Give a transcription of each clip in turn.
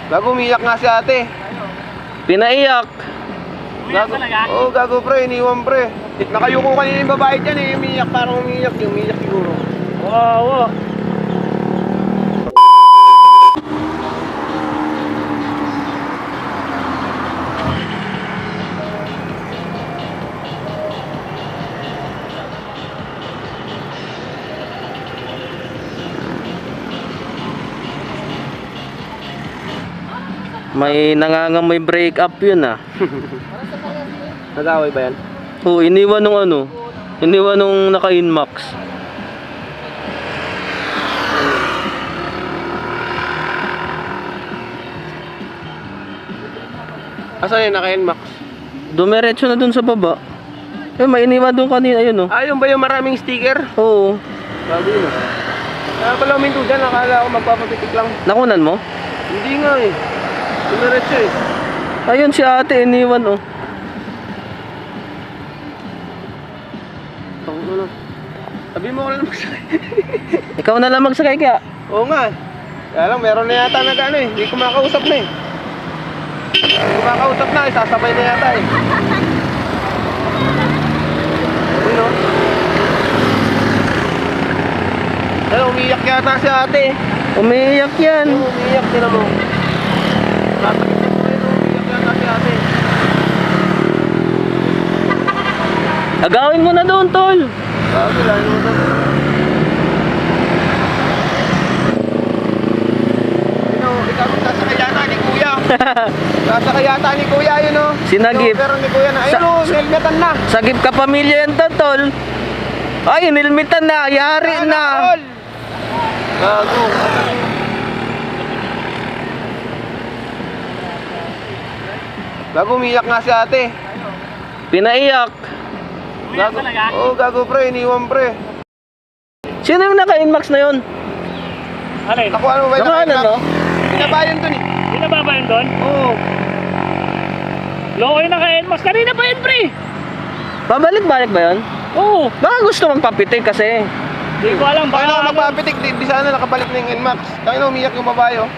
Gago, umiyak nga si ate. Pinaiyak. Gago. Oo, gago pre, iniwan pre. Nakayuko kanina yung babae dyan eh, umiyak, parang umiyak siguro. Wow. May nangangamoy break up yun ah. Nag-away ba yan? Oo, iniwan nung naka-Inmax. Asan yun, naka-Nmax? Dumiretso na dun sa baba. May iniwan dun kanina, yun oh. Ah, yun ba yung maraming sticker? Oo. Bago yun ah. Kaya pala uminto dyan, nakala ko magpapapitik lang. Nakunan mo? Hindi nga eh. Dumiretso eh. Ayun si ate, iniwan oh. Ano? Sabi mo ko lang magsakay. Ikaw na lang magsakay kaya. Oo nga. Kaya lang, meron na yata nag ano eh. Hindi kumakausap na eh. Hindi kumakausap na eh. Sasabay na yata eh. Ano? Ano, umiyak yata si ate. Umiiyak yan. Oo, umiyak din mo. Tatakit mo yun, umiyak yata si ate. Agawin mo na doon, tol. Sabi lang mo na. Ikaw sasakay yata ni kuya. Sasakay yata ni kuya yun o. Sinagip. Pero ni kuya na. Ayun o, nilmetan na. Sagip ka pamilya yan to, tol. Ay, nilmitan na. Yari na. Gago. Gago, umiyak nga si ate. Pinaiyak. Gago. Oo, gago pre, iniwan pre. Sino yung naka-Inmax na yun? Alin? Nakuha mo ba yung Nakuha na, naka-Nmax? no? Binabayan dun eh. Hindi na ba ba yun doon? Oo. Loko yung naka-Nmax. Kanina pa yun, pre. Pabalik-balik ba yun? Oo. Baka gusto magpapitik kasi. Hindi ko alam. Baka Baka na magpapitik, di sana nakabalik na yung Nmax. Tayo na umiyak yung babae oh.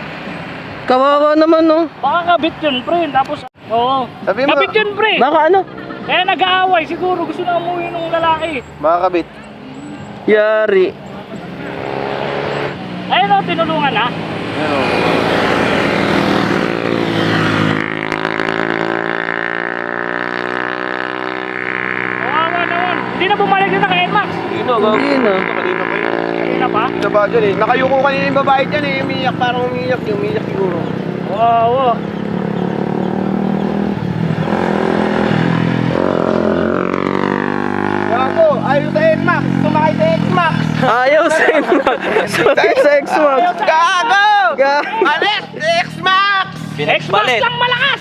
Kawawa naman, no? Baka kabit yun, pre. Tapos, oo. Sabi mo, Kabit yun, pre. Baka ano? Kaya nag-aaway. Siguro gusto na umuwi ng lalaki. baka kabit. Yari. Ayun o, tinulungan na. Ano? Kawawa naman. Hindi na bumalik na naka-Nmax. Hindi na, gago. Hindi na. Kanina pa yun. Kanina pa? Binaba dyan eh. Nakayuko kanina yung babae dyan eh. Umiyak, parang umiyak siguro. Oo. Gago, ayaw sa Nmax. Sumakay sa Nmax. Ayaw sa Inmax. Sakit sa X-Max. Gago! Ga- Alis! X-Max! Xbox lang malakas!